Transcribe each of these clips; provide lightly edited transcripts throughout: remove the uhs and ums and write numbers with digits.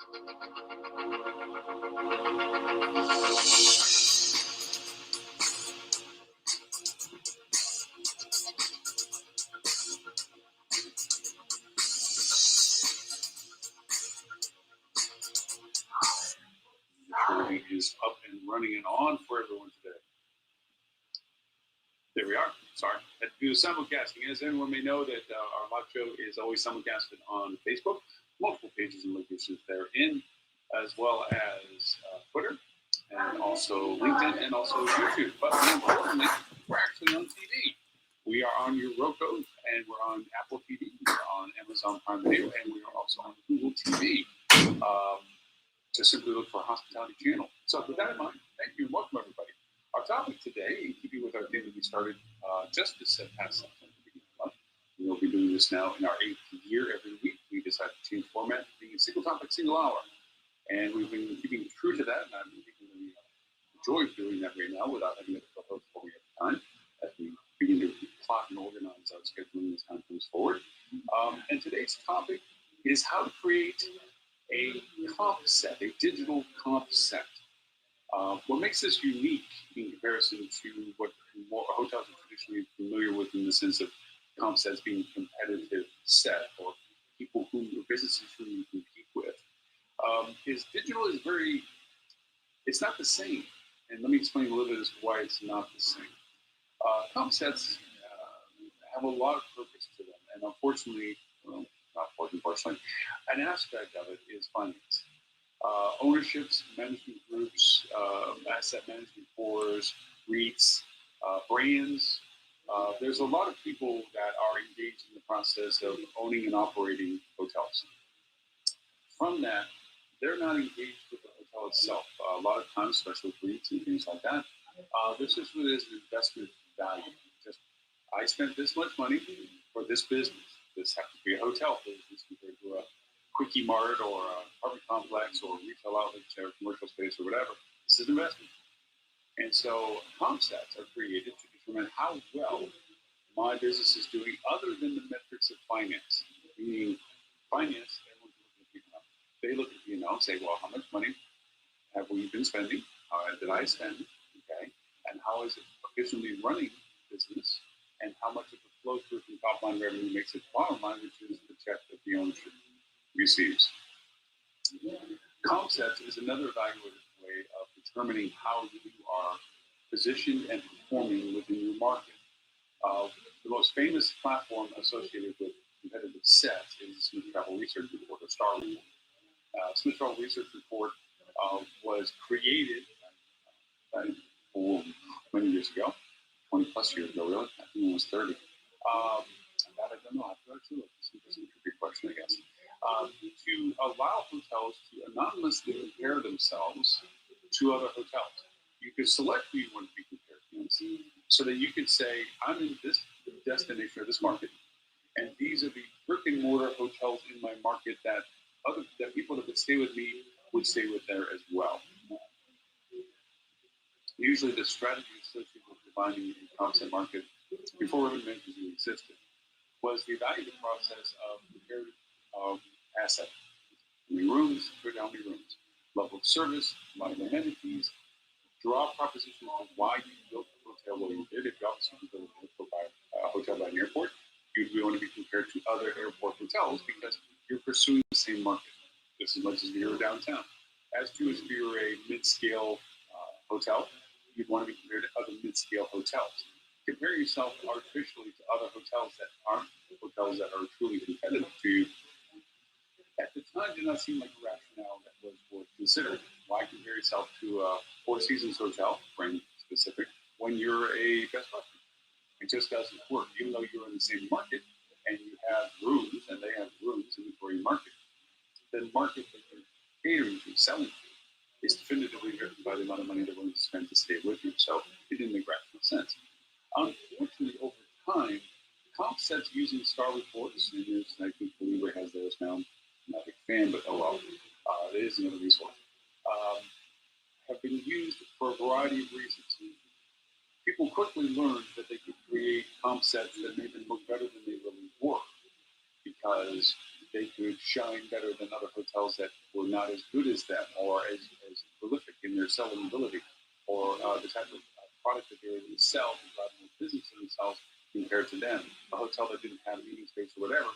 Recording is up and running and on for everyone today. There we are. Sorry, I had to do the simulcasting. As everyone may know, that our live show is always simulcasted on Facebook, multiple pages and locations therein, as well as Twitter, and also LinkedIn, and also YouTube. But more importantly, we're actually on TV. We are on your Roku, and we're on Apple TV, we're on Amazon Prime Video, and we are also on Google TV. Just simply look for Hospitality Channel. So with that in mind, thank you and welcome everybody. Our topic today, in keeping with our theme that we started just this past September, we will be doing this now in our 8th year every week. We decided to change format, being a single topic, single hour. And we've been keeping true to that, and I'm really enjoy doing that right now without having a co-host for me at the time, as we begin to plot and organize our scheduling as time comes forward. And today's topic is how to create a comp set, a digital comp set. What makes this unique in comparison to what hotels are traditionally familiar with in the sense of comp sets being competitive set or people or businesses who you compete with, is digital is it's not the same. And let me explain a little bit as to why it's not the same. Comp sets have a lot of purpose to them, and unfortunately, unfortunately, an aspect of it is finance. Ownerships, management groups, asset management boards, REITs, brands. There's a lot of people that are engaged in the process of owning and operating hotels. From that, they're not engaged with the hotel itself. A lot of times, especially with REITs and things like that, this just really is an investment value. Just, I spent this much money for this business. This happens to be a hotel business compared to a quickie mart or a apartment complex or retail outlet or commercial space or whatever. This is an investment. And so comp sets are created to determine how well my business is doing other than the metrics of finance. Meaning finance, everyone's looking at P&L. They look at P&L and say, well, how much money have we been spending? How did I spend? Okay. And how is it efficiently running business? And how much of the flow through from top line revenue makes it bottom line, which is the check that the ownership receives. Comp sets is another evaluative way of determining how you are positioned and performing within your market. The most famous platform associated with competitive sets is the Smith Travel Research Report, or STAR Report. Smith Travel Research Report was created many years ago, 20 plus years ago, really. I think it was 30. I don't know. I have to actually look. This is a tricky question, I guess. To allow hotels to anonymously compare themselves to other hotels. You could select who you want to be compared to, so that you could say, I'm in this destination or this market, and these are the brick and mortar hotels in my market that people that would stay with me would stay with there as well. Usually the strategy associated with defining a comp set market before urban managers even existed was the evaluative process of comparative asset. How many rooms, how many rooms, level of service, amount of amenities, draw a proposition on why you built the hotel where you did. If you obviously built a hotel by an airport, you'd want to be compared to other airport hotels because you're pursuing the same market just as much as if you're downtown. As to if you're a mid-scale hotel, you'd want to be compared to other mid-scale hotels. Compare yourself artificially to other hotels that aren't hotels that are truly competitive to you. At the time, did not seem like a rationale that was worth considering. Why compare yourself to a Four Seasons hotel, brand specific, when you're a Best Western? It just doesn't work. Even though you're in the same market and you have rooms and they have rooms in the Korean market, the market that you're catering to, selling to, is definitively driven by the amount of money they're willing to spend to stay with you. So it didn't make rational sense. Unfortunately, over time, comp sets using STAR reports, and I think Believer has those now. I'm not a big fan, but oh well, it is another resource. Have been used for a variety of reasons. People quickly learned that they could create comp sets that made them look better than they really were, because they could shine better than other hotels that who are not as good as them or as prolific in their selling ability or the type of product that they're able to sell to drive more business in themselves compared to them. A hotel that didn't have meeting space or whatever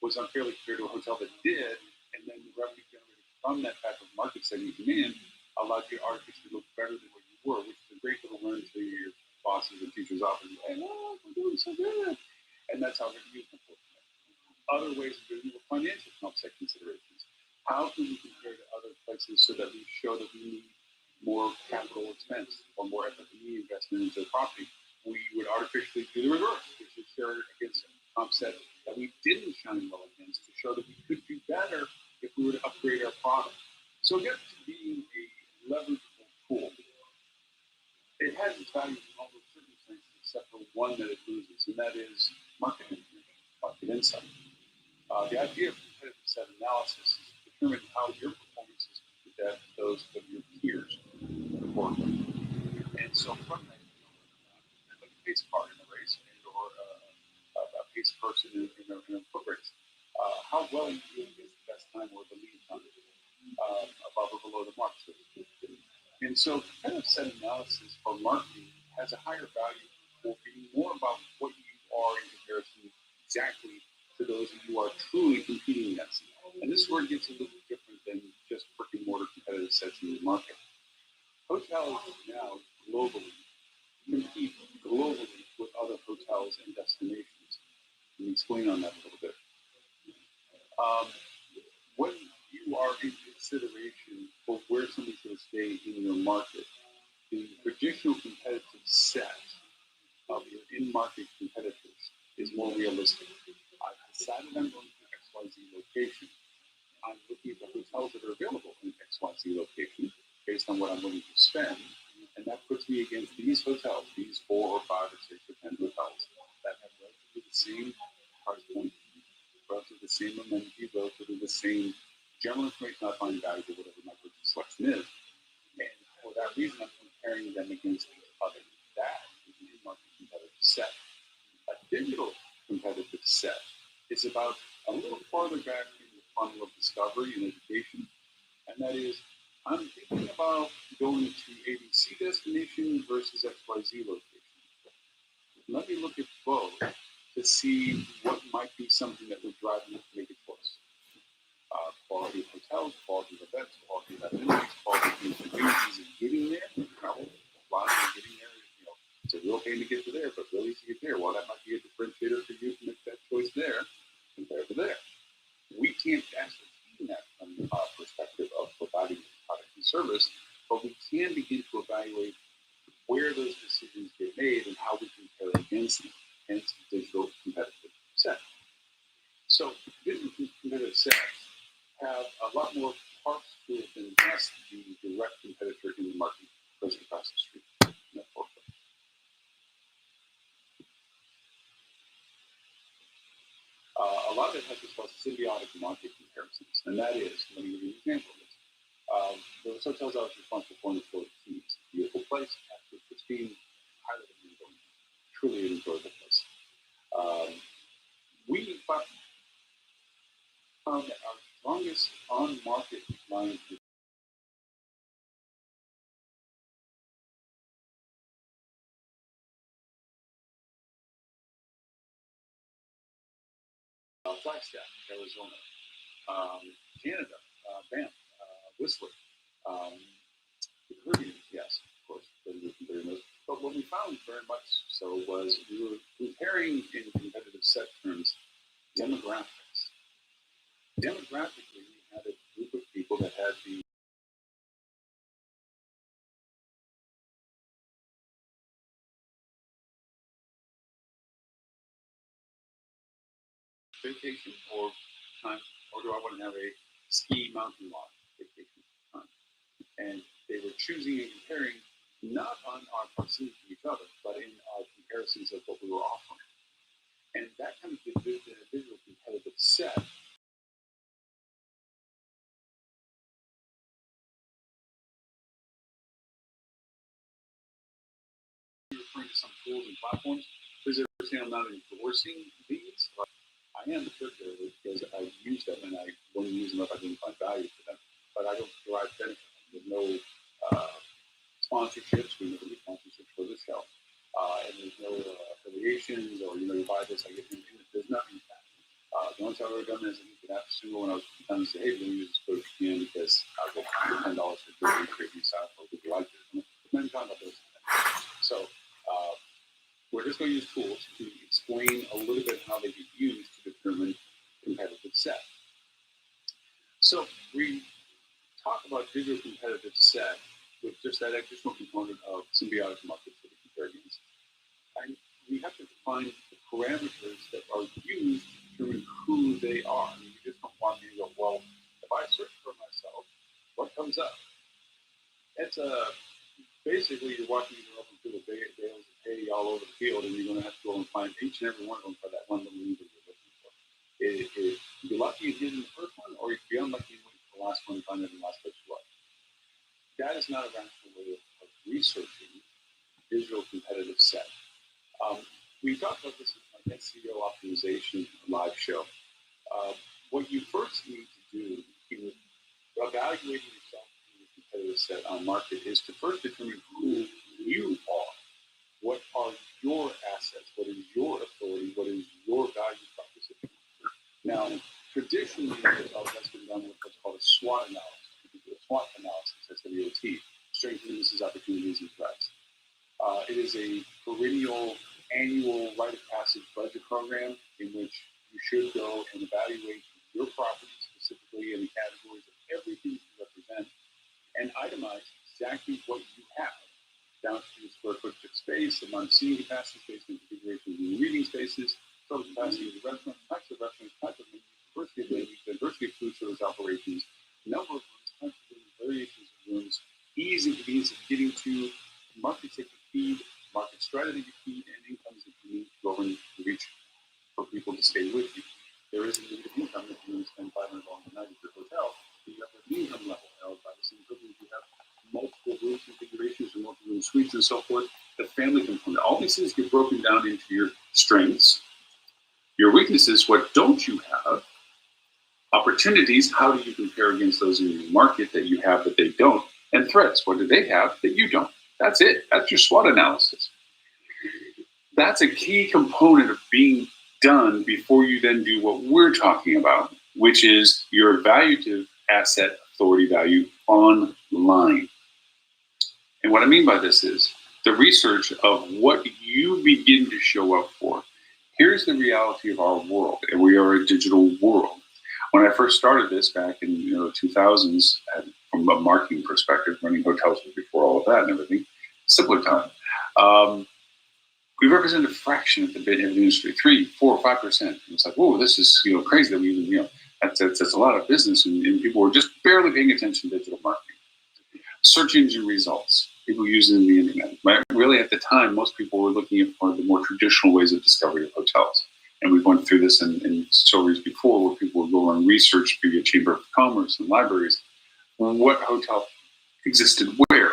was unfairly compared to a hotel that did, and then the revenue generated from that type of market segment demand allowed you to artificially look better than what you were, which is a great little learn to your bosses and teachers often say, oh, we're doing so good. And that's how they're used, unfortunately. Other ways of doing it were financial Compset considerations. How can we compare to other places so that we show that we need more capital expense or more FF&E investment into the property? We would artificially do the reverse, which is share against Compset that we didn't shine well against to show that we could do better if we were to upgrade our product. So again, to being a leverageable tool, it has its value in all those circumstances except for one that it loses, and that is market information, market insight. The idea of competitive set analysis is to determine how your performance is compared to those of your peers. And so from that, like a pace car in a race or a pace person in a foot race. How well you do against the best time or the lead time above or below the mark. And so competitive set analysis for marketing has a higher value for being more about what you are in comparison exactly to those that you are truly competing against. And this is where it gets a little different than just brick and mortar competitive sets in the market. Hotels now globally compete globally with other hotels and destinations. Let me explain on that a little bit. When you are in consideration for where somebody's going to stay in your market, the traditional competitive set of your in-market competitors is more realistic. I've decided I'm going to XYZ location. I'm looking at the hotels that are available in XYZ location based on what I'm willing to spend, and that puts me against these hotels, these 4 or 5 or 6 or 10 hotels that have relatively the same price point, relatively the same amenity, relatively the same general information I find valuable, whatever my purchase selection is. And for that reason, I'm comparing them against each other. That is an in-market competitive set. A digital competitive set is about a little farther back in the funnel of discovery and education, and that is, I'm thinking about going to ABC destination versus XYZ location. Let me look at both to see what might be something that would drive me to make a choice. Quality of hotels, quality of events, quality of amenities, quality of communities of getting there, travel, flying and getting there. It's a real pain to get to there, but really easy to get there. Well, that might be a differentiator for you to make that choice there compared to there. We can't ascertain that from the perspective of providing product and service, but we can begin to evaluate where those decisions get made and how we compare against them, hence digital competitive set. So digital competitive sets have a lot more parts to it than just the direct competitor in the market person across the street. A lot of it has what's called symbiotic market comparisons, and that is, let me give you an example of this. Those hotels I was responsible for in the Florida Keys, beautiful place, absolutely pristine, highly enjoyable, truly an enjoyable place. We found that our strongest on-market lines Flagstaff, Arizona, Canada, Banff, Whistler, the Caribbean, yes, of course, but what we found very much so was we were comparing in competitive set terms demographics. Demographically, we had a group of people that had the vacation or time, or do I want to have a ski mountain lodge vacation time? And they were choosing and comparing not on our proximity to each other, but in our comparisons of what we were offering. And that kind of digital competitive set referring to some tools and platforms. Please understand I'm not endorsing these. I am because I use them and I want to use them if I didn't find value for them. but I don't derive benefit. There's no sponsorships. We never do sponsorships for this show. And there's no affiliations or, you buy this, I get anything. There's nothing like that. The only time I've ever done this, I think that after single when I was done, say, hey, we're going to use this code again because I'll get $10 for doing create new style for people like this. So we're just going to use tools to explain a little bit how they get used to determine competitive set. So we talk about digital competitive set with just that additional component of symbiotic markets that we compare against. And we have to define the parameters that are used to determine who they are. I mean, you just don't want me to go, well, if I search for myself, what comes up? It's basically you're walking your open field of bales of hay all over the field, and you're going to have to go and find each and every one of them for that one little lead that you're looking for. You'd be lucky you did in the first one, or you'd be unlucky you went for the last one and find it in the last place you are. That is not a rational way of researching digital competitive set. We talked about this in my SEO optimization live show. What you first need to do in evaluating yourself in the competitive set on market is to first determine who you are. What are your assets? What is your authority? What is your value proposition? Now, traditionally, that's been done with what's called a SWOT analysis. We do a SWOT analysis, SWOT, strengths, weaknesses, opportunities, and threats. It is a perennial, annual rite of passage budget program in which you should go and evaluate your property specifically in the categories of everything you represent and itemize exactly what you have down to the square footage of space, amount of seating capacity, space and configuration of your reading spaces, total capacity of the restaurant, types of restaurants, type of menu, diversity of menus, diversity of food service operations, number of rooms, types of rooms, variations of rooms, ease and convenience of getting to markets that you feed, market strategy you feed, and incomes that you need to go and reach for people to stay with you. There is a limited income if you want to spend $500 a night at your hotel. You have an income level held by the same token. You have multiple room configurations and multiple room suites and so forth. The family component. All these things get broken down into your strengths, your weaknesses, what don't you have, opportunities, how do you compare against those in your market that you have that they don't, and threats, what do they have that you don't? That's it. That's your SWOT analysis. That's a key component of being done before you then do what we're talking about, which is your evaluative asset authority value online. And what I mean by this is the research of what you begin to show up for. Here's the reality of our world, and we are a digital world. When I first started this back in the 2000s, from a marketing perspective, running hotels before all of that and everything, simpler time. We represent a fraction of the industry, 3, 4, 5%. And it's like, whoa, this is crazy that we even that's a lot of business, and people were just barely paying attention to digital marketing. Search engine results, people using the internet. Right? Really, at the time, most people were looking at one of the more traditional ways of discovery of hotels. And we've went through this in stories before where people would go and research via Chamber of Commerce and libraries what hotel existed where.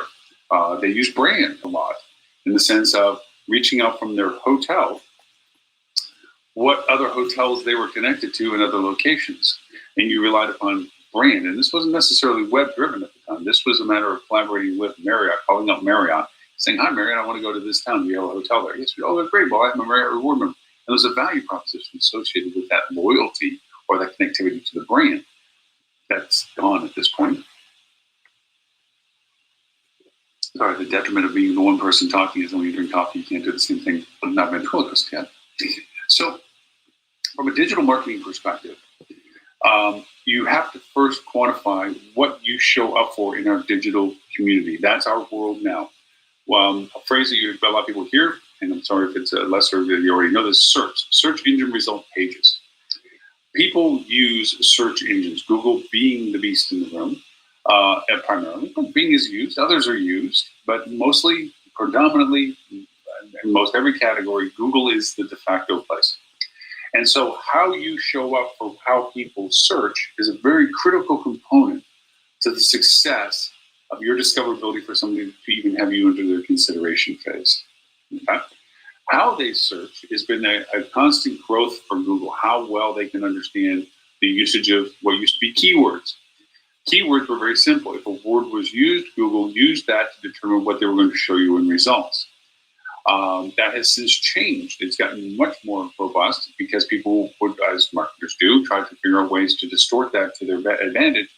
They use brand a lot in the sense of reaching out from their hotel, what other hotels they were connected to in other locations. And you relied upon brand. And this wasn't necessarily web-driven at the time. This was a matter of collaborating with Marriott, calling up Marriott, saying, hi, Marriott, I want to go to this town. Do you have a hotel there? Yes, oh, great. Well, I have a Marriott reward member. And there's a value proposition associated with that loyalty or that connectivity to the brand. That's gone at this point. Sorry, the detriment of being the one person talking is when you drink coffee, you can't do the same thing, but not ventriloquist yet. So from a digital marketing perspective, you have to first quantify what you show up for in our digital community. That's our world now. A phrase that a lot of people hear, and I'm sorry if it's a lesser that you already know this, search engine result pages. People use search engines, Google being the beast in the room, and primarily, but Bing is used, others are used, but mostly, predominantly, in most every category, Google is the de facto place. And so how you show up for how people search is a very critical component to the success of your discoverability for somebody to even have you into their consideration phase. Okay? How they search has been a constant growth for Google, how well they can understand the usage of what used to be keywords. Keywords were very simple. If a word was used, Google used that to determine what they were going to show you in results. That has since changed. It's gotten much more robust because people would, as marketers do, try to figure out ways to distort that to their advantage.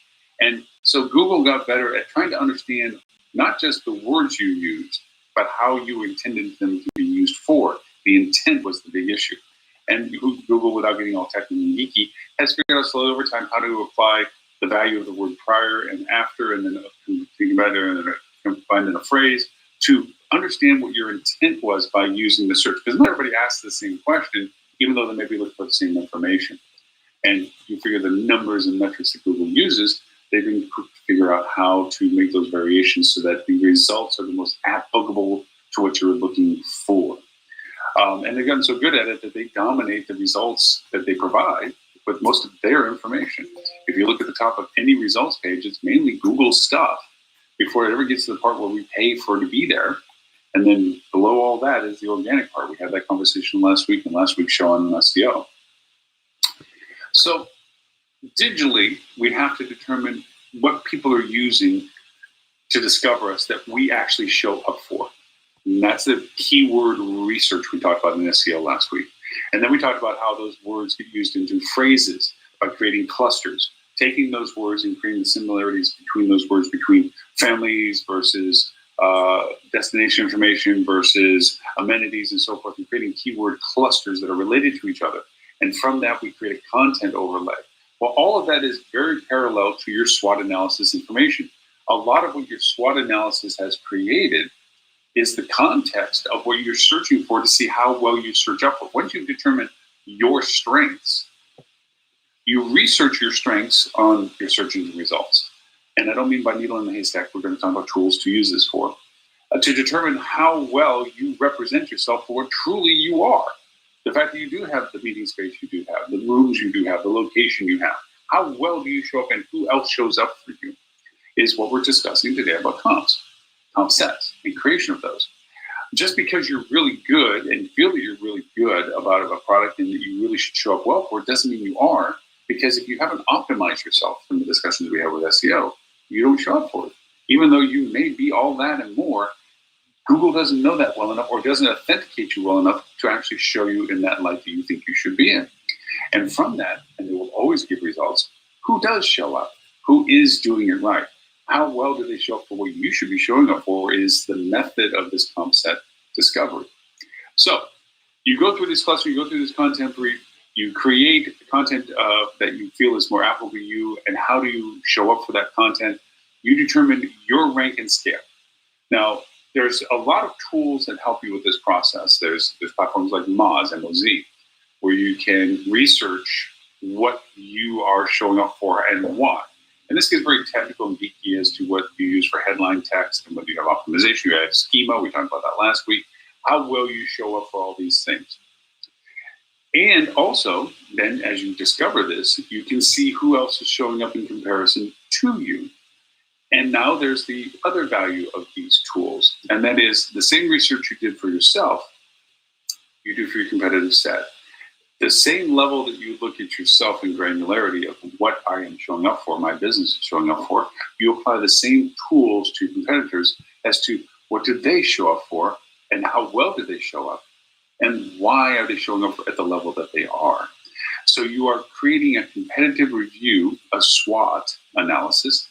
And so Google got better at trying to understand not just the words you used, but how you intended them to be used for. The intent was the big issue. And Google, without getting all technical and geeky, has figured out slowly over time how to apply the value of the word prior and after, and then think about it and then combined in a phrase to understand what your intent was by using the search. Because not everybody asks the same question, even though they may be looking for the same information. And you figure the numbers and metrics that Google uses, they can figure out how to make those variations so that the results are the most applicable to what you're looking for. And they've gotten so good at it that they dominate the results that they provide with most of their information. If you look at the top of any results page, it's mainly Google stuff before it ever gets to the part where we pay for it to be there. And then below all that is the organic part. We had that conversation last week in last week's show on SEO. So digitally, we have to determine what people are using to discover us that we actually show up for. And that's the keyword research we talked about in SEO last week. And then we talked about how those words get used into phrases by creating clusters, taking those words and creating the similarities between those words, between families versus destination information versus amenities and so forth, and creating keyword clusters that are related to each other. And from that, we create a content overlay. Well, all of that is very parallel to your SWOT analysis information. A lot of what your SWOT analysis has created is the context of what you're searching for to see how well you search up for. Once you've determined your strengths, you research your strengths on your search engine results. And I don't mean by needle in the haystack. We're going to talk about tools to use this for, to determine how well you represent yourself for what truly you are. The fact that you do have the meeting space you do have, the rooms you do have, the location you have, how well do you show up and who else shows up for you is what we're discussing today about Compsets and creation of those. Just because you're really good and feel that you're really good about a product and that you really should show up well for it doesn't mean you are, because if you haven't optimized yourself from the discussions we have with SEO, you don't show up for it. Even though you may be all that and more, Google doesn't know that well enough or doesn't authenticate you well enough to actually show you in that light that you think you should be in. And from that, and they will always give results, who does show up? Who is doing it right? How well do they show up for what you should be showing up for is the method of this Compset discovery. So you go through this cluster, you go through this content brief, you create content that you feel is more applicable to you, and how do you show up for that content? You determine your rank and scale. Now, there's a lot of tools that help you with this process. There's platforms like Moz, M-O-Z, where you can research what you are showing up for and why. And this gets very technical and geeky as to what you use for headline text and whether you have optimization, you have schema. We talked about that last week. How well you show up for all these things. And also, then as you discover this, you can see who else is showing up in comparison to you. And now there's the other value of these tools, and that is the same research you did for yourself, you do for your competitive set. The same level that you look at yourself in granularity of what I am showing up for, my business is showing up for, you apply the same tools to competitors as to what do they show up for and how well do they show up and why are they showing up at the level that they are. So you are creating a competitive review, a SWOT analysis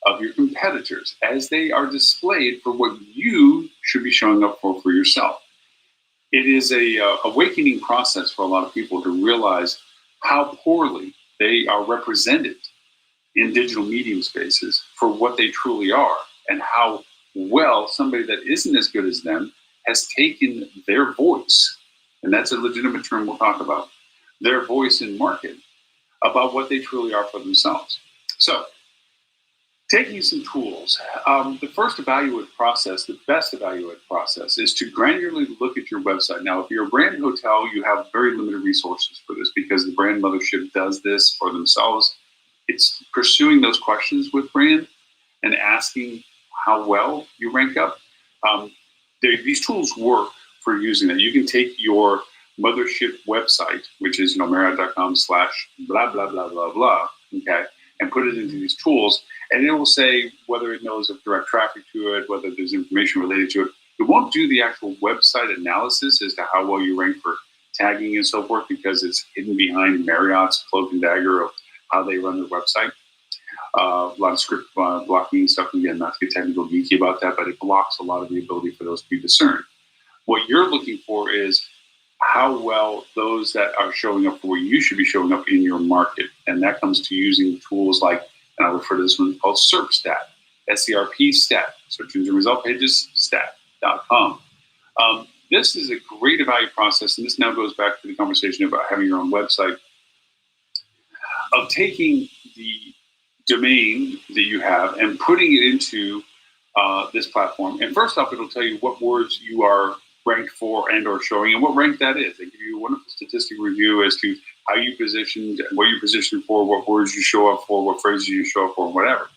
of your competitors as they are displayed for what you should be showing up for yourself. It is a awakening process for a lot of people to realize how poorly they are represented in digital medium spaces for what they truly are, and how well somebody that isn't as good as them has taken their voice, and that's a legitimate term we'll talk about, their voice in market about what they truly are for themselves. So, taking some tools, the first evaluative process, the best evaluative process is to granularly look at your website. Now, if you're a brand hotel, you have very limited resources for this because the brand mothership does this for themselves. It's pursuing those questions with brand and asking how well you rank up. These tools work for using it. You can take your mothership website, which is Marriott.com/blah, blah, blah, blah, blah, okay, and put it into these tools And it will say whether it knows of direct traffic to it, whether there's information related to it. It won't do the actual website analysis as to how well you rank for tagging and so forth, because it's hidden behind Marriott's cloak and dagger of how they run their website. A lot of script blocking and stuff. Again, not to get technical geeky about that, but it blocks a lot of the ability for those to be discerned. What you're looking for is how well those that are showing up for where you should be showing up in your market. And that comes to using tools like, and I'll refer to this one called SERP SERP stat, search engine result pages stat.com. This is a great value process, and this now goes back to the conversation about having your own website, of taking the domain that you have and putting it into this platform. And first off, it'll tell you what words you are ranked for and or showing, and what rank that is. They give you a wonderful statistic review as to how you positioned, what you positioned for, what words you show up for, what phrases you show up for, whatever.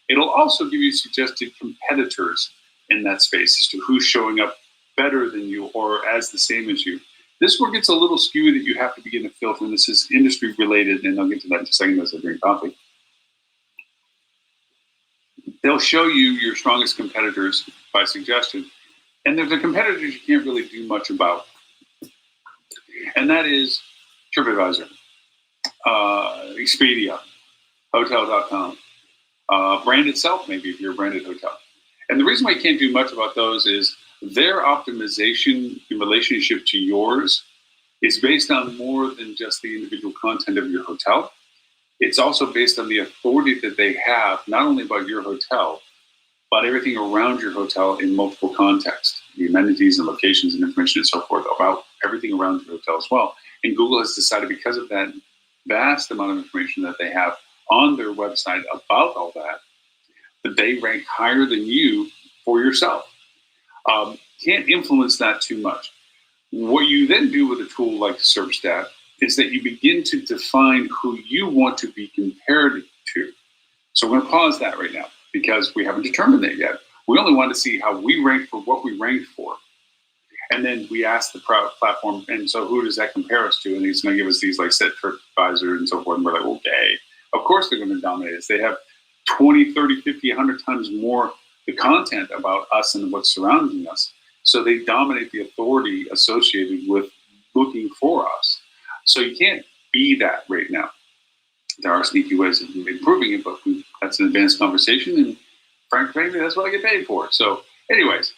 It'll also give you suggested competitors in that space as to who's showing up better than you or as the same as you. This one gets a little skew that you have to begin to filter, and this is industry related, and I'll get to that in a second as I drink coffee. They'll show you your strongest competitors by suggestion, and there's the competitors you can't really do much about, and that is Tripadvisor, Expedia, Hotel.com, brand itself, maybe if you're a branded hotel. And the reason why you can't do much about those is their optimization in relationship to yours is based on more than just the individual content of your hotel. It's also based on the authority that they have, not only about your hotel, but everything around your hotel in multiple contexts, the amenities and locations and information and so forth about everything around your hotel as well. And Google has decided, because of that vast amount of information that they have on their website about all that, that they rank higher than you for yourself. Can't influence that too much. What you then do with a tool like SERP is that you begin to define who you want to be compared to. So we're going to pause that right now because we haven't determined that yet. We only want to see how we rank for what we ranked for. And then we ask the platform, and so who does that compare us to? And he's going to give us these like set Tripadvisor and so forth. And we're like, okay, of course they're going to dominate us. They have 20, 30, 50, 100 times more the content about us and what's surrounding us. So they dominate the authority associated with looking for us. So you can't be that right now. There are sneaky ways of improving it, but that's an advanced conversation, and frankly, that's what I get paid for. So anyways,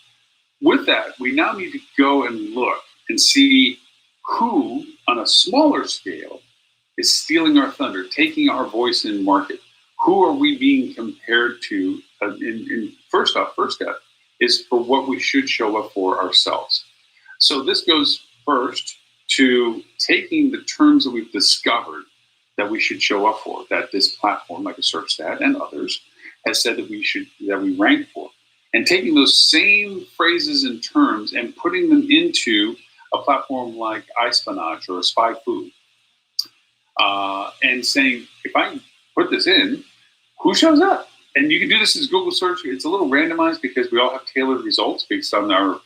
with that, we now need to go and look and see who, on a smaller scale, is stealing our thunder, taking our voice in market. Who are we being compared to? First step is for what we should show up for ourselves. So this goes first to taking the terms that we've discovered that we should show up for, that this platform, like a SERP and others, has said that we rank for, and taking those same phrases and terms and putting them into a platform like iSpionage or Spy Food, and saying, if I put this in, who shows up? And you can do this as Google search. It's a little randomized because we all have tailored results based on our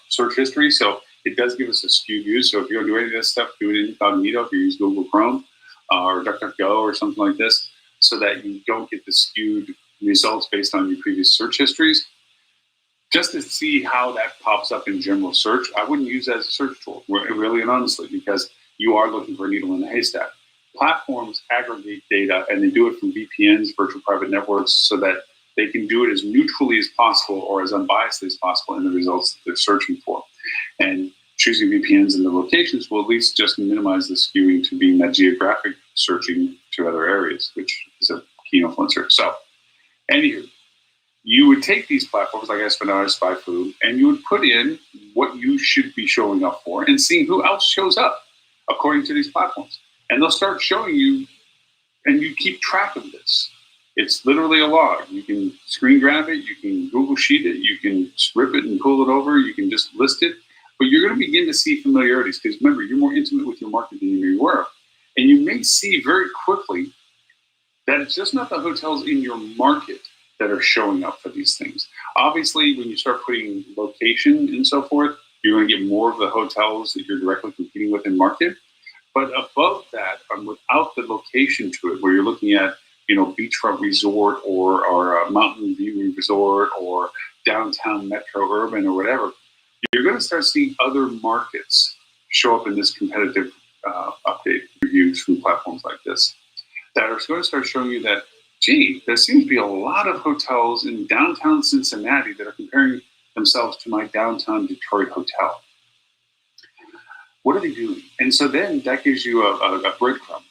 search history. So it does give us a skewed view. So if you don't do any of this stuff, do it in incognito if you use Google Chrome or DuckDuckGo or something like this, so that you don't get the skewed results based on your previous search histories. Just to see how that pops up in general search, I wouldn't use that as a search tool, really and honestly, because you are looking for a needle in a haystack. Platforms aggregate data, and they do it from VPNs, virtual private networks, so that they can do it as neutrally as possible or as unbiasedly as possible in the results that they're searching for. And choosing VPNs in the locations will at least just minimize the skewing to being that geographic searching to other areas, which is a key influencer. So, anywho, you would take these platforms like Espionage, Spy Food, and you would put in what you should be showing up for and seeing who else shows up according to these platforms. And they'll start showing you, and you keep track of this. It's literally a log. You can screen grab it, you can Google Sheet it, you can rip it and pull it over, you can just list it. But you're going to begin to see familiarities, because remember, you're more intimate with your market than you were. And you may see very quickly that it's just not the hotels in your market that are showing up for these things. Obviously, when you start putting location and so forth, you're going to get more of the hotels that you're directly competing with in market. But above that, without the location to it, where you're looking at, beachfront resort or a mountain view resort or downtown metro urban or whatever, you're going to start seeing other markets show up in this competitive update reviews from platforms like this that are going to start showing you that, gee, there seems to be a lot of hotels in downtown Cincinnati that are comparing themselves to my downtown Detroit hotel. What are they doing? And so then that gives you a breadcrumb.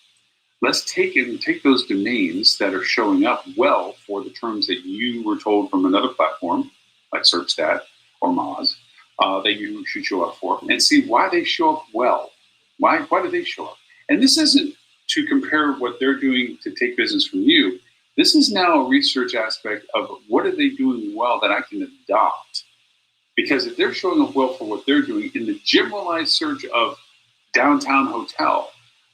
Let's take those domains that are showing up well for the terms that you were told from another platform, like SearchStat or Moz, that you should show up for, and see why they show up well. Why do they show up? And this isn't to compare what they're doing to take business from you. This is now a research aspect of what are they doing well that I can adopt. Because if they're showing up well for what they're doing in the generalized search of downtown hotel,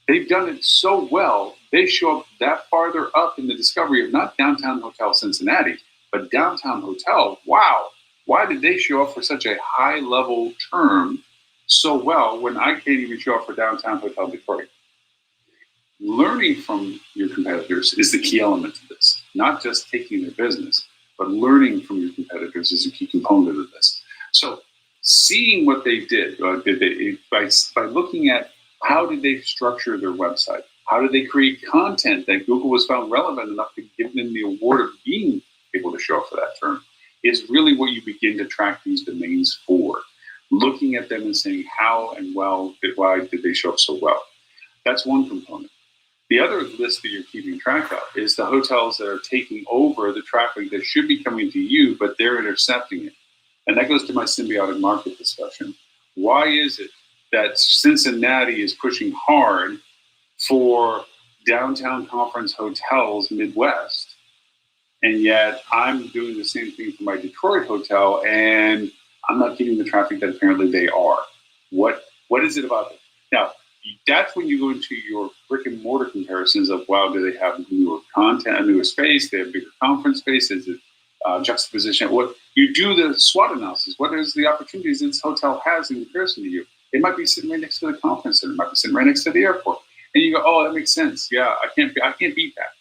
they've done it so well, they show up that farther up in the discovery of not downtown hotel Cincinnati, but downtown hotel. Wow, why did they show up for such a high level term so well when I can't even show up for downtown hotel Detroit? Learning from your competitors is the key element of this, not just taking their business, but learning from your competitors is a key component of this. So seeing what they did, by looking at how did they structure their website, how did they create content that Google was found relevant enough to give them the award of being able to show up for that term, is really what you begin to track these domains for. Looking at them and saying how and why did they show up so well. That's one component. The other list that you're keeping track of is the hotels that are taking over the traffic that should be coming to you, but they're intercepting it. And that goes to my symbiotic market discussion. Why is it that Cincinnati is pushing hard for downtown conference hotels Midwest, and yet I'm doing the same thing for my Detroit hotel, and I'm not getting the traffic that apparently they are? What is it about it? Now, that's when you go into your brick and mortar comparisons of, wow, do they have newer content, a newer space? They have bigger conference space? Is it juxtaposition? What you do the SWOT analysis. What is the opportunities this hotel has in comparison to you? It might be sitting right next to the conference center. It might be sitting right next to the airport. And you go, oh, that makes sense. Yeah, I can't beat that.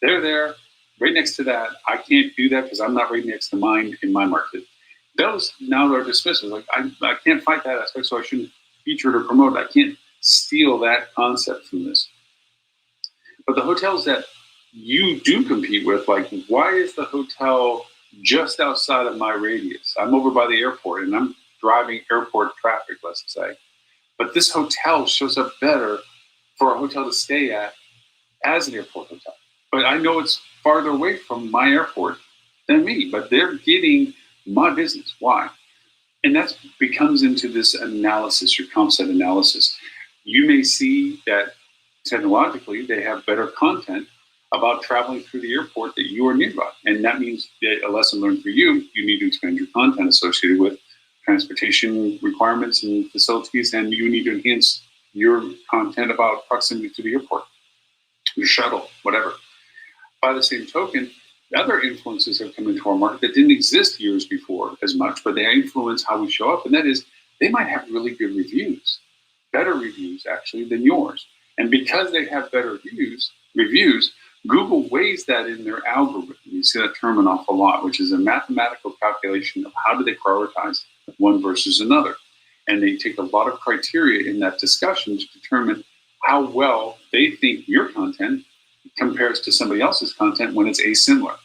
They're there right next to that. I can't do that because I'm not right next to mine in my market. Those now are dismissed. Like I can't fight that aspect, so I shouldn't feature it or promote it. I can't steal that concept from this. But the hotels that you do compete with, like, why is the hotel just outside of my radius? I'm over by the airport and I'm driving airport traffic, let's say. But this hotel shows up better for a hotel to stay at as an airport hotel. But I know it's farther away from my airport than me, but they're getting my business. Why? And that becomes into this analysis, your Compset analysis. You may see that technologically they have better content about traveling through the airport that you are nearby. And that means that a lesson learned for you, you need to expand your content associated with transportation requirements and facilities, and you need to enhance your content about proximity to the airport, your shuttle, whatever. By the same token, other influences have come into our market that didn't exist years before as much, but they influence how we show up, and that is they might have really good reviews, better reviews actually than yours. And because they have better reviews, Google weighs that in their algorithm. You see that term an awful lot, which is a mathematical calculation of how do they prioritize one versus another. And they take a lot of criteria in that discussion to determine how well they think your content compares to somebody else's content when it's asimilar.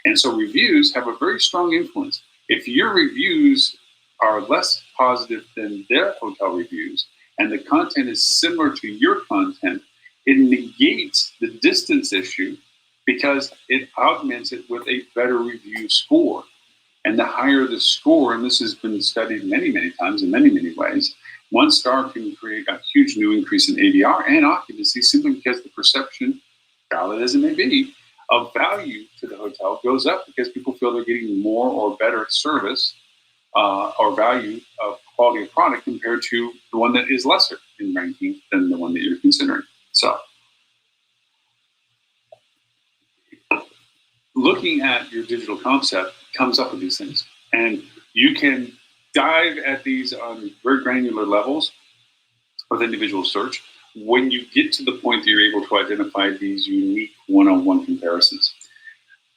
And so reviews have a very strong influence. If your reviews are less positive than their hotel reviews, and the content is similar to your content, it negates the distance issue because it augments it with a better review score. And the higher the score, and this has been studied many, many times in many, many ways, 1 star can create a huge new increase in ADR and occupancy simply because the perception, valid as it may be, of value to the hotel goes up because people feel they're getting more or better service or value of quality of product compared to the one that is lesser in ranking than the one that you're considering. So, looking at your digital concept comes up with these things. And you can dive at these on very granular levels, with individual search when you get to the point that you're able to identify these unique one-on-one comparisons.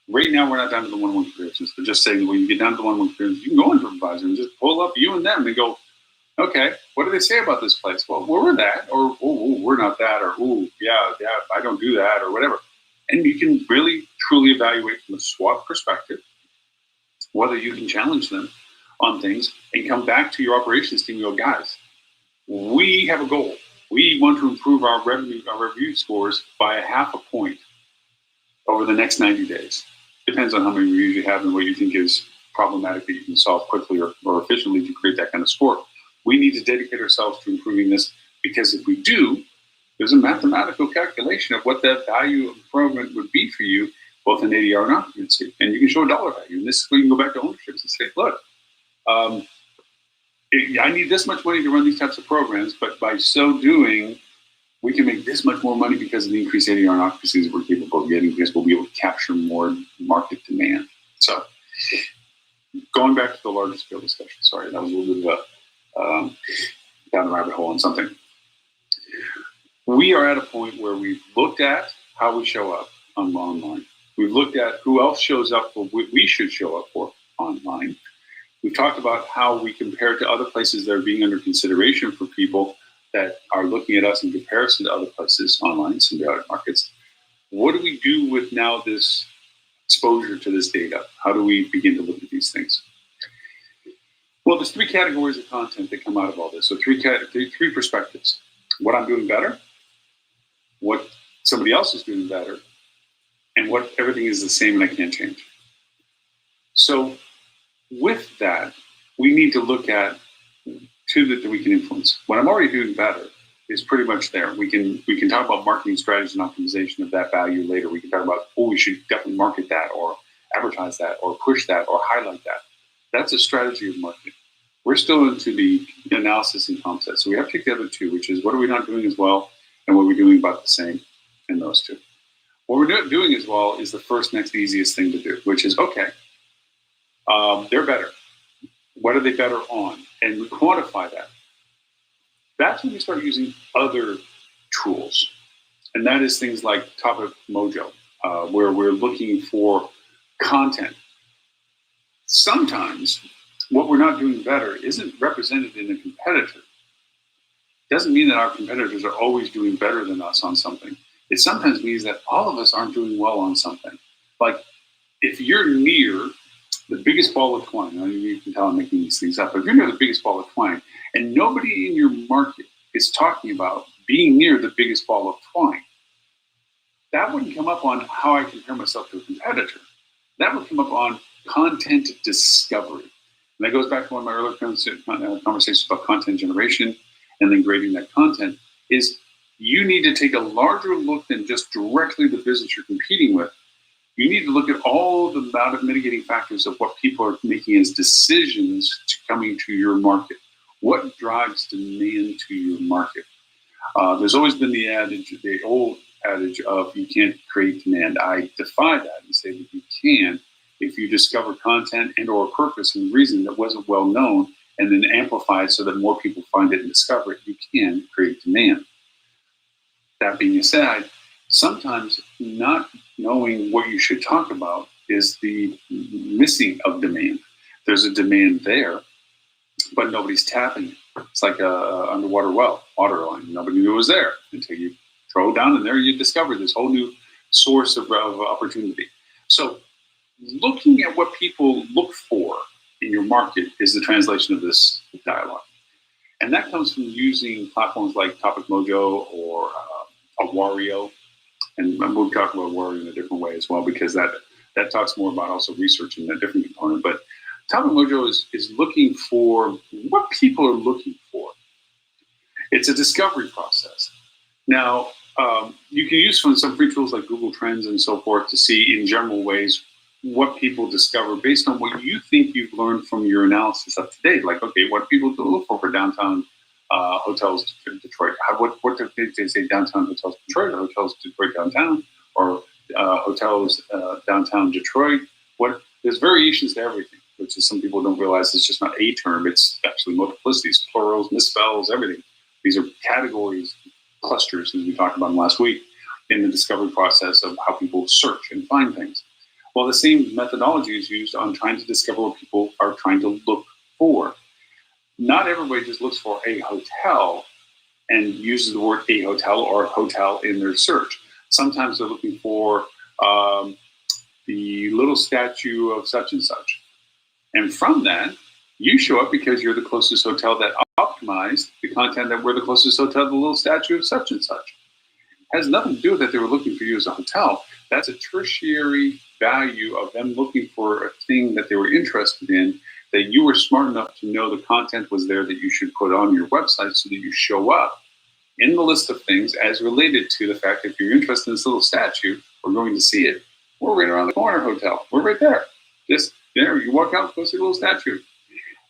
Right now, we're not down to the one-on-one comparisons, but just saying when you get down to the one-on-one comparisons, you can go into Tripadvisor and just pull up you and them and go, okay, what do they say about this place? Well, we're that, or we're not that, or yeah, I don't do that, or whatever. And you can really, truly evaluate from a SWOT perspective whether you can challenge them on things and come back to your operations team and go, guys, we have a goal. We want to improve our review scores by 0.5 point over the next 90 days. Depends on how many reviews you have and what you think is problematic that you can solve quickly or efficiently to create that kind of score. We need to dedicate ourselves to improving this, because if we do, there's a mathematical calculation of what that value of improvement would be for you, both in ADR and occupancy. And you can show a dollar value. And this is where you can go back to ownerships and say, look, I need this much money to run these types of programs, but by so doing, we can make this much more money because of the increased ADR and occupancies that we're capable of getting, because we'll be able to capture more market demand. So going back to the larger scale discussion, sorry, that was a little bit of down the rabbit hole on something. We are at a point where we've looked at how we show up online. We've looked at who else shows up for what we should show up for online. We've talked about how we compare to other places that are being under consideration for people that are looking at us in comparison to other places online, symbiotic markets. What do we do with now this exposure to this data? How do we begin to look at these things? Well, there's 3 categories of content that come out of all this. So three perspectives. What I'm doing better, what somebody else is doing better, and what everything is the same and I can't change. So with that, we need to look at two that we can influence. What I'm already doing better is pretty much there. We can talk about marketing strategy and optimization of that value later. We can talk about, we should definitely market that or advertise that or push that or highlight that. That's a strategy of marketing. We're still into the analysis and Compset. So we have to take the other two, which is what are we not doing as well and what are we doing about the same in those two. What we're not doing as well is the first next easiest thing to do, which is, okay, they're better. What are they better on? And we quantify that. That's when we start using other tools. And that is things like Topic Mojo, where we're looking for content. Sometimes what we're not doing better isn't represented in a competitor. Doesn't mean that our competitors are always doing better than us on something. It sometimes means that all of us aren't doing well on something. Like if you're near the biggest ball of twine, I mean, you can tell I'm making these things up, but if you're near the biggest ball of twine and nobody in your market is talking about being near the biggest ball of twine, that wouldn't come up on how I compare myself to a competitor. That would come up on content discovery. And that goes back to one of my earlier conversations about content generation and then grading that content, is you need to take a larger look than just directly the business you're competing with. You need to look at all the amount of mitigating factors of what people are making as decisions to coming to your market. What drives demand to your market? There's always been the old adage of you can't create demand. I defy that and say that you can if you discover content and or purpose and reason that wasn't well known and then amplify it so that more people find it and discover it. You can create demand. That being said, sometimes not knowing what you should talk about is the missing of demand. There's a demand there, but nobody's tapping it. It's like a underwater water line. Nobody knew it was there until you throw it down, and there you discover this whole new source of opportunity. So looking at what people look for in your market is the translation of this dialogue. And that comes from using platforms like Topic Mojo or Wario. And we'll talk about Wario in a different way as well, because that talks more about also researching a different component. But Topic Mojo is looking for what people are looking for. It's a discovery process. Now, you can use some free tools like Google Trends and so forth to see in general ways what people discover based on what you think you've learned from your analysis up to date. Like, okay, what people look for downtown hotels in Detroit? What do they say downtown hotels Detroit, or hotels Detroit downtown, or hotels downtown Detroit? There's variations to everything, which is some people don't realize it's just not a term. It's actually multiplicities, plurals, misspells, everything. These are categories, clusters, as we talked about last week, in the discovery process of how people search and find things. Well, the same methodology is used on trying to discover what people are trying to look for. Not everybody just looks for a hotel and uses the word a hotel or hotel in their search. Sometimes they're looking for the little statue of such and such. And from that, you show up because you're the closest hotel that optimized the content that we're the closest hotel to the little statue of such and such. It has nothing to do with that they were looking for you as a hotel. That's a tertiary value of them looking for a thing that they were interested in, that you were smart enough to know the content was there that you should put on your website so that you show up in the list of things as related to the fact that if you're interested in this little statue, we're going to see it. We're right around the corner hotel. We're right there. Just there, you walk out, go see the little statue.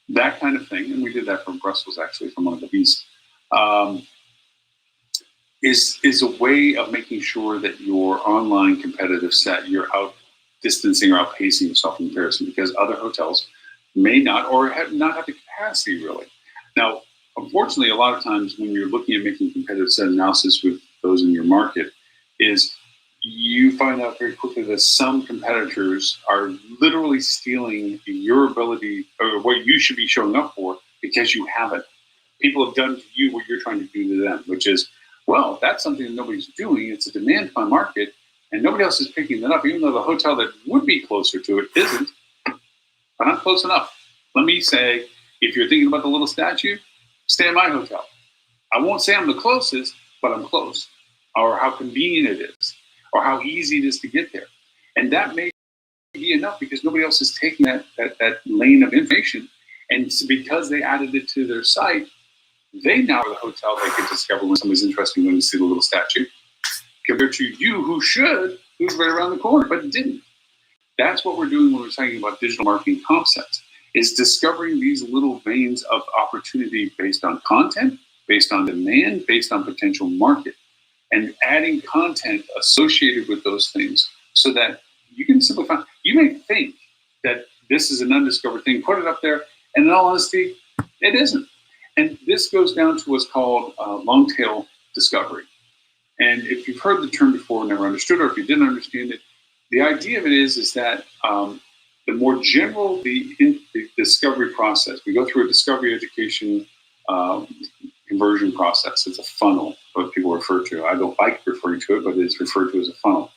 That kind of thing, and we did that from Brussels, actually, from one of the beasts, is a way of making sure that your online competitive set, you're outdistancing or outpacing yourself in comparison, because other hotels may not or not have the capacity, really. Now, unfortunately, a lot of times when you're looking at making competitive set analysis with those in your market, is you find out very quickly that some competitors are literally stealing your ability or what you should be showing up for because you haven't. People have done to you what you're trying to do to them, which is, well, that's something that nobody's doing. It's a demand by market, and nobody else is picking that up, even though the hotel that would be closer to it isn't. But I'm close enough. Let me say, if you're thinking about the little statue, stay at my hotel. I won't say I'm the closest, but I'm close, or how convenient it is, or how easy it is to get there. And that may be enough because nobody else is taking that lane of information. And it's because they added it to their site, they now are the hotel they can discover when somebody's interested in going to see the little statue, compared to you who's right around the corner, but didn't. That's what we're doing when we're talking about digital marketing Compsets, is discovering these little veins of opportunity based on content, based on demand, based on potential market, and adding content associated with those things so that you can simply find. You may think that this is an undiscovered thing, put it up there, and in all honesty, it isn't. And this goes down to what's called long tail discovery. And if you've heard the term before and never understood, or if you didn't understand it, the idea of it is that the more general the discovery process, we go through a discovery education conversion process. It's a funnel, what people refer to. I don't like referring to it, but it's referred to as a funnel.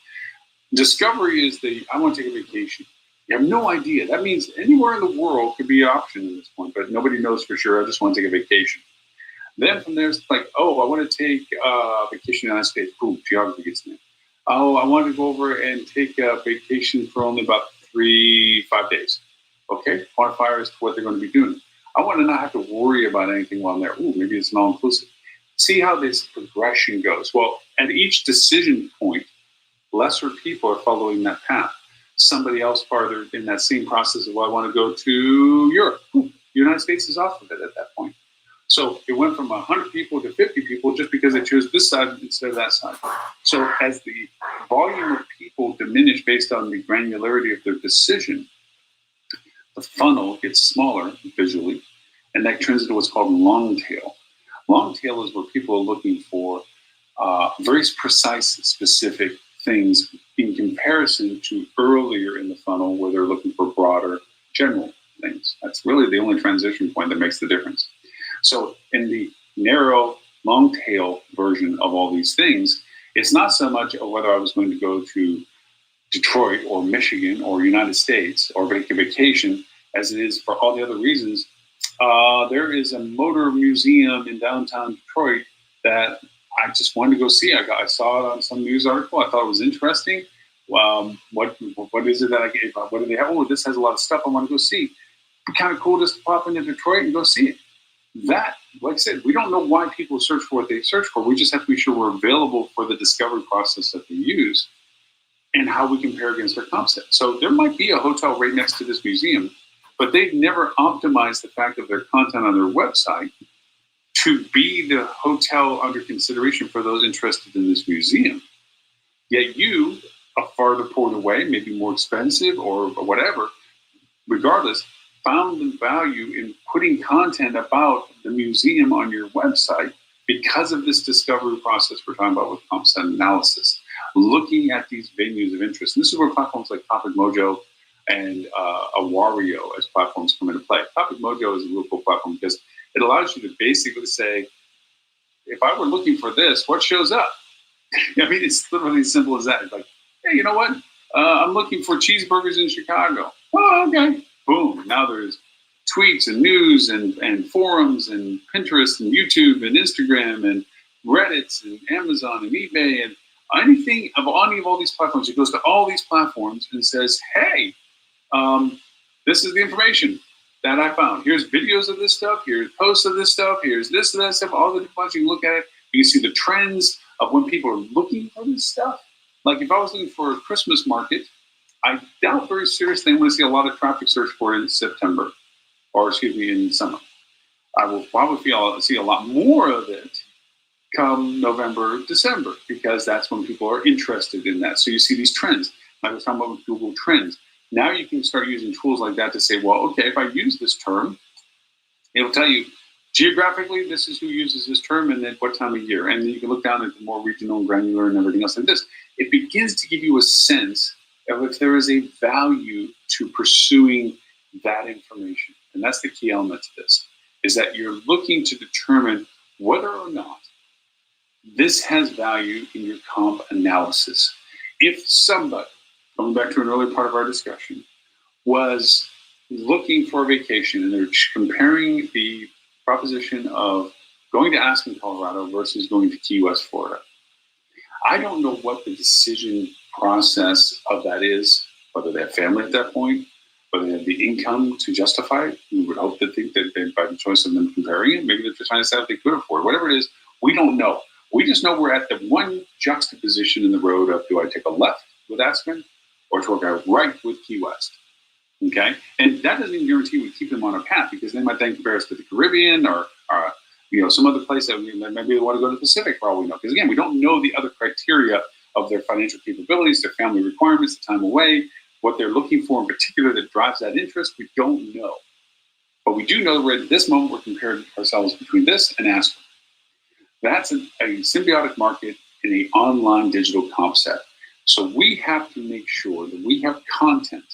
Discovery is I want to take a vacation. You have no idea. That means anywhere in the world could be an option at this point, but nobody knows for sure. I just want to take a vacation. Then from there, it's like, oh, I want to take a vacation in the United States. Boom, geography gets in there. Oh, I want to go over and take a vacation for only about 3-5 days. Okay, quantifier as to what they're going to be doing. I want to not have to worry about anything while I'm there. Ooh, maybe it's all-inclusive. See how this progression goes. Well, at each decision point, lesser people are following that path. Somebody else farther in that same process of, well, I want to go to Europe. Ooh, the United States is off of it at that point. So it went from 100 people to 50 people just because they chose this side instead of that side. So as the volume of people diminish based on the granularity of their decision, the funnel gets smaller visually, and that turns into what's called long tail. Long tail is where people are looking for very precise, specific things in comparison to earlier in the funnel where they're looking for broader, general things. That's really the only transition point that makes the difference. So in the narrow, long tail version of all these things, it's not so much whether I was going to go to Detroit or Michigan or United States or make a vacation as it is for all the other reasons. There is a motor museum in downtown Detroit that I just wanted to go see. I saw it on some news article. I thought it was interesting. What is it that I gave? What do they have? Oh, this has a lot of stuff I want to go see. It'd be kind of cool just to pop into Detroit and go see it. That, like I said, we don't know why people search for what they search for. We just have to be sure we're available for the discovery process that they use and how we compare against their comp set. So there might be a hotel right next to this museum, but they've never optimized the fact of their content on their website to be the hotel under consideration for those interested in this museum. Yet you, a farther point away, maybe more expensive or whatever, regardless, found the value in putting content about the museum on your website because of this discovery process we're talking about with Compset analysis, looking at these venues of interest. And this is where platforms like Topic Mojo and Awario as platforms come into play. Topic Mojo is a real cool platform because it allows you to basically say, if I were looking for this, what shows up? I mean, it's literally as simple as that. It's like, hey, you know what? I'm looking for cheeseburgers in Chicago. Oh, okay. Boom. Now there's tweets and news and forums and Pinterest and YouTube and Instagram and Reddit and Amazon and eBay and anything of any of all these platforms. It goes to all these platforms and says, hey, this is the information that I found. Here's videos of this stuff. Here's posts of this stuff. Here's this and that stuff. All the different you can look at it. You can see the trends of when people are looking for this stuff. Like if I was looking for a Christmas market, I doubt very seriously I'm going to see a lot of traffic search for it in September, or excuse me, in summer. I will probably see a lot more of it come November, December, because that's when people are interested in that. So you see these trends. I was talking about with Google Trends. Now you can start using tools like that to say, well, okay, if I use this term, it'll tell you geographically, this is who uses this term and then what time of year. And then you can look down at the more regional and granular and everything else like this. It begins to give you a sense of if there is a value to pursuing that information. And that's the key element to this, is that you're looking to determine whether or not this has value in your comp analysis. If somebody, going back to an earlier part of our discussion, was looking for a vacation and they're comparing the proposition of going to Aspen, Colorado versus going to Key West, Florida. I don't know what the decision process of that is, whether they have family at that point, whether they have the income to justify it. We would hope to think that by the choice of them comparing it, maybe they're just trying to decide if they could afford it. Whatever it is, we don't know. We just know we're at the one juxtaposition in the road of, do I take a left with Aspen or do I go right with Key West? Okay, and that doesn't even guarantee we keep them on a path, because they might then compare us to the Caribbean or some other place that maybe they want to go to the Pacific for all we know. Because again, we don't know the other criteria of their financial capabilities, their family requirements, the time away, what they're looking for in particular that drives that interest. We don't know, but we do know that we're at this moment we're comparing ourselves between this and Aspen. That's a symbiotic market in an online digital comp set. So we have to make sure that we have content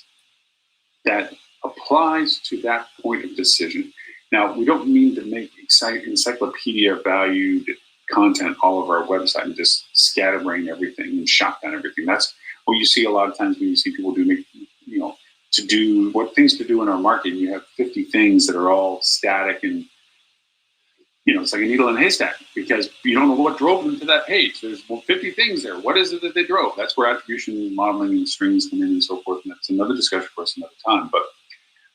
that applies to that point of decision. Now, we don't mean to make encyclopedia valued content all over our website and just scatterbrain everything and shotgun everything. That's what you see a lot of times when you see people do what things to do in our market. And you have 50 things that are all static and it's like a needle in a haystack, because you don't know what drove them to that page. There's 50 things there. What is it that they drove? That's where attribution modeling and strings come in and so forth. And that's another discussion for us another time. But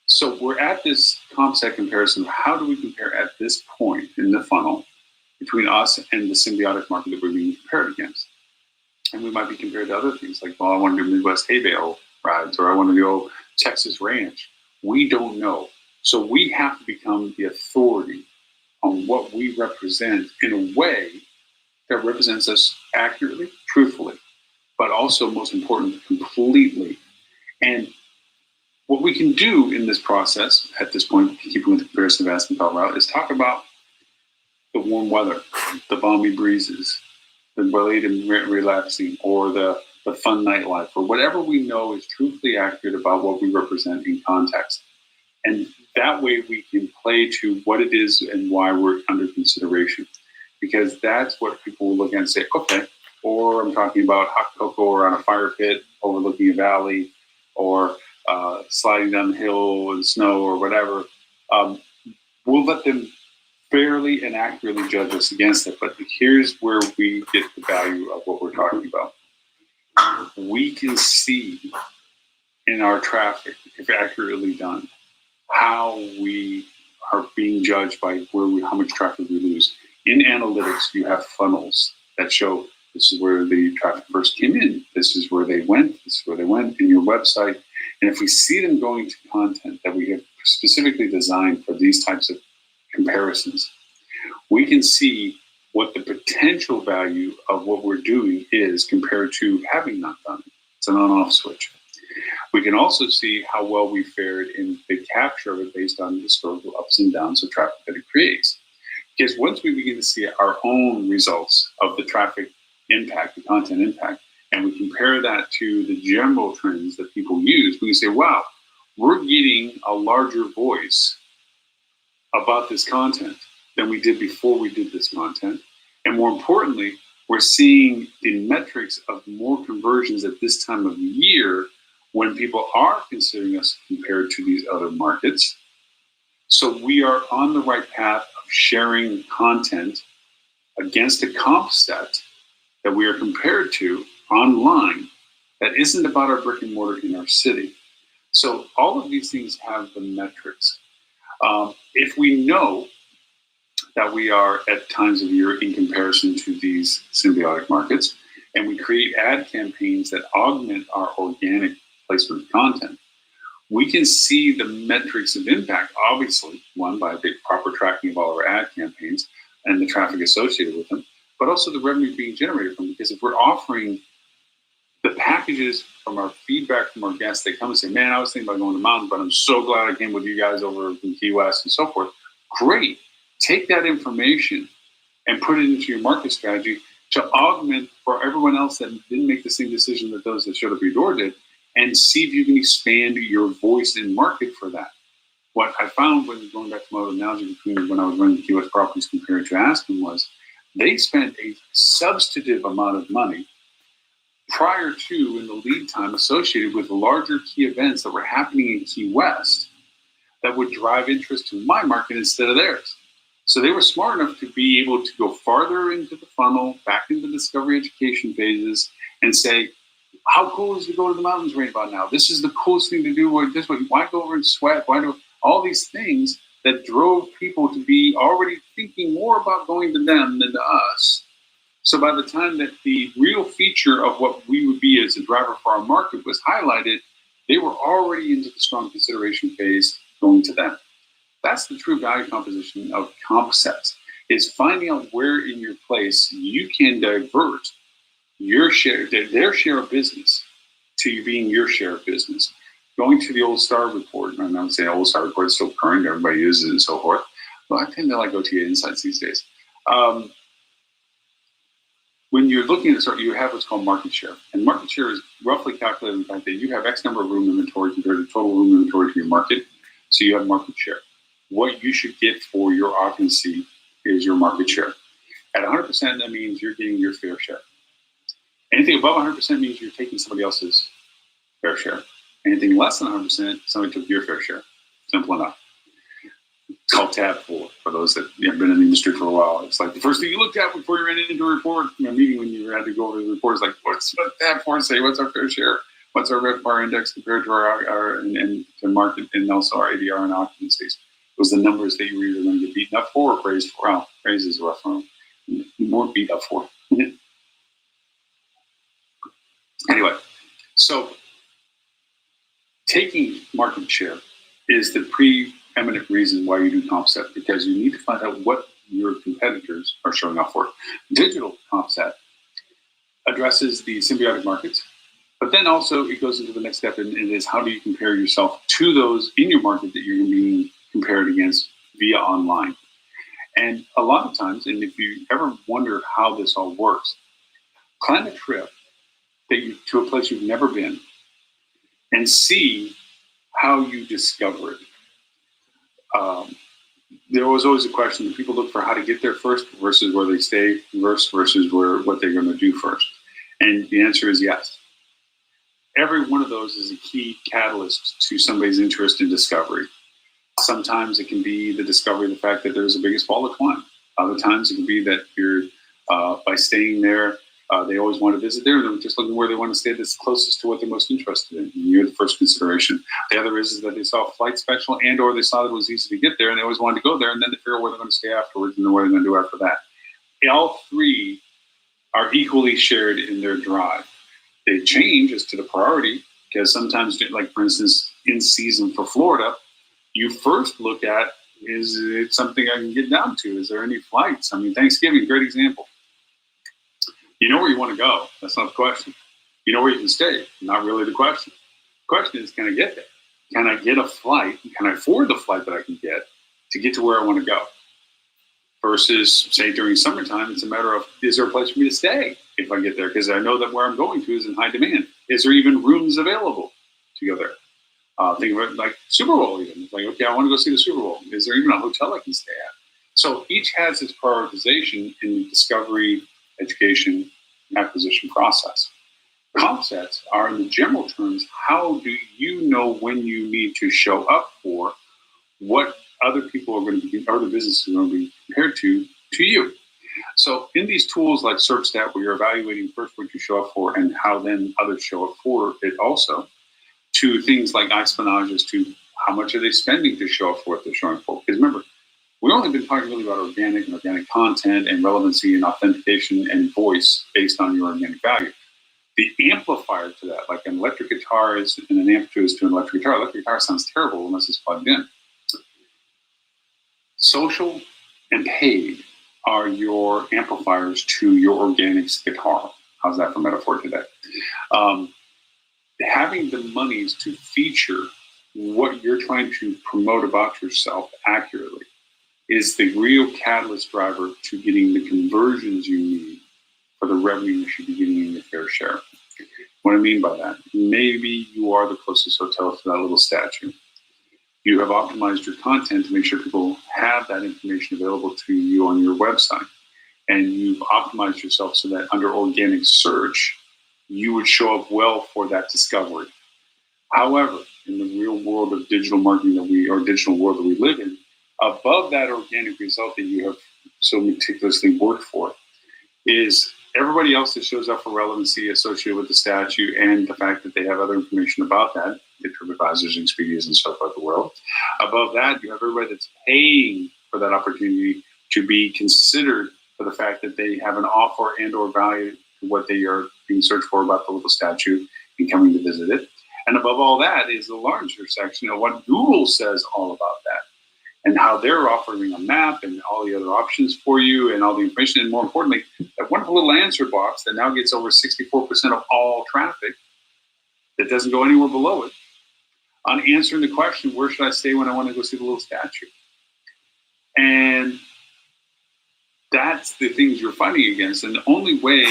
so we're at this comp set comparison. How do we compare at this point in the funnel between us and the symbiotic market that we're being compared against? And we might be compared to other things like, well, I want to do Midwest hay bale rides, or I want to go Texas ranch. We don't know. So we have to become the authority on what we represent in a way that represents us accurately, truthfully, but also, most important, completely. And what we can do in this process at this point, keeping with the comparison of Aspen, Colorado, is talk about the warm weather, the balmy breezes, the related relaxing, or the fun nightlife, or whatever we know is truthfully accurate about what we represent in context. And that way we can play to what it is and why we're under consideration, because that's what people will look at and say, okay, or I'm talking about hot cocoa or on a fire pit overlooking a valley, or sliding down the hill in snow or whatever. We'll let them fairly and accurately judge us against it. But here's where we get the value of what we're talking about. We can see in our traffic, if accurately done, how we are being judged by how much traffic we lose. In analytics, you have funnels that show this is where the traffic first came in, this is where they went, this is where they went in your website. And if we see them going to content that we have specifically designed for these types of comparisons, we can see what the potential value of what we're doing is compared to having not done it. It's an on-off switch. We can also see how well we fared in the capture of it based on historical ups and downs of traffic that it creates. Because once we begin to see our own results of the traffic impact, the content impact, and we compare that to the general trends that people use, we can say, wow, we're getting a larger voice about this content than we did before we did this content. And more importantly, we're seeing the metrics of more conversions at this time of year when people are considering us compared to these other markets. So we are on the right path of sharing content against a comp set that we are compared to online that isn't about our brick and mortar in our city. So all of these things have the metrics. If we know that we are at times of year in comparison to these symbiotic markets, and we create ad campaigns that augment our organic placement content, we can see the metrics of impact, obviously, one, by the proper tracking of all of our ad campaigns and the traffic associated with them, but also the revenue being generated from them. Because if we're offering the packages from our feedback from our guests, they come and say, man, I was thinking about going to mountains, but I'm so glad I came with you guys over in Key West and so forth. Great. Take that information and put it into your market strategy to augment for everyone else that didn't make the same decision that those that showed up your door did, and see if you can expand your voice and market for that. What I found when going back to my analogy between when I was running the Key West properties compared to Aspen was they spent a substantive amount of money prior to in the lead time associated with larger key events that were happening in Key West that would drive interest to my market instead of theirs. So they were smart enough to be able to go farther into the funnel, back into the discovery education phases, and say, how cool is to go to the mountains right about now? This is the coolest thing to do. Why go over and sweat? Why do all these things that drove people to be already thinking more about going to them than to us? So by the time that the real feature of what we would be as a driver for our market was highlighted, they were already into the strong consideration phase going to them. That's the true value composition of Compset, is finding out where in your place you can divert your share, their share of business, to you being your share of business. Going to the old Star report, and I would say old Star report is still current, everybody uses it and so forth. Well, I tend to like OTA insights these days. When you're looking at you have what's called market share. And market share is roughly calculated in the fact that you have X number of room inventory compared to total room inventory to your market. So you have market share. What you should get for your occupancy is your market share. At 100%, that means you're getting your fair share. Anything above 100% means you're taking somebody else's fair share. Anything less than 100%, somebody took your fair share. Simple enough. It's called tab 4 for those that have been in the industry for a while. It's like the first thing you looked at before you ran into a report, a meeting when you had to go over the report is like, what's tab 4 say? What's our fair share? What's our RevPAR index compared to our and to market, and also our ADR and occupancies? Was the numbers that you were either going to get beaten up for or praised for? Well, praise is rough for them. More beat up for. Anyway, so taking market share is the preeminent reason why you do Compset, because you need to find out what your competitors are showing up for. Digital Compset addresses the symbiotic markets, but then also it goes into the next step, and it is how do you compare yourself to those in your market that you're being compared against via online. And a lot of times, and if you ever wonder how this all works, plan a trip to a place you've never been and see how you discover it. There was always a question that people look for how to get there first versus where they stay versus what they're going to do first. And the answer is yes. Every one of those is a key catalyst to somebody's interest in discovery. Sometimes it can be the discovery of the fact that there's the biggest fall to climb. Other times it can be that you're, by staying there, they always want to visit there. They're just looking where they want to stay that's closest to what they're most interested in. You're the first consideration. The other is that they saw a flight special and or they saw that it was easy to get there and they always wanted to go there, and then they figure out where they're going to stay afterwards and then what they're going to do after that. All three are equally shared in their drive. They change as to the priority, because sometimes, like for instance, in season for Florida, you first look at, is it something I can get down to? Is there any flights? I mean, Thanksgiving, great example. You know where you want to go. That's not the question. You know where you can stay. Not really the question. The question is, can I get there? Can I get a flight? Can I afford the flight that I can get to where I want to go? Versus, say, during summertime, it's a matter of, is there a place for me to stay if I get there? Because I know that where I'm going to is in high demand. Is there even rooms available to go there? Think of it like Super Bowl even. It's like, okay, I want to go see the Super Bowl. Is there even a hotel I can stay at? So each has its prioritization in the discovery, education, acquisition process. Compsets are, in the general terms, how do you know when you need to show up for what other people are going to be, other businesses are going to be compared to you. So in these tools like SearchStat, where you're evaluating first what you show up for and how then others show up for it also, to things like iSpionage as to how much are they spending to show up for what they're showing for. Because remember, we've only been talking really about organic and organic content and relevancy and authentication and voice based on your organic value. The amplifier to that, like an electric guitar is, and an amp is to an electric guitar. Electric guitar sounds terrible unless it's plugged in. Social and paid are your amplifiers to your organics guitar. How's that for metaphor today? Having the monies to feature what you're trying to promote about yourself accurately is the real catalyst driver to getting the conversions you need for the revenue you should be getting in your fair share. What I mean by that, maybe you are the closest hotel to that little statue. You have optimized your content to make sure people have that information available to you on your website. And you've optimized yourself so that under organic search, you would show up well for that discovery. However, in the real world of digital marketing digital world that we live in, above that organic result that you have so meticulously worked for is everybody else that shows up for relevancy associated with the statue and the fact that they have other information about that, the Tripadvisors and Expedias and stuff like the world. Above that, you have everybody that's paying for that opportunity to be considered for the fact that they have an offer and or value to what they are being searched for about the little statue and coming to visit it. And above all that is the larger section of what Google says all about that and how they're offering a map and all the other options for you and all the information. And more importantly, that wonderful little answer box that now gets over 64% of all traffic that doesn't go anywhere below it on answering the question, where should I stay when I want to go see the little statue? And that's the things you're fighting against. And the only way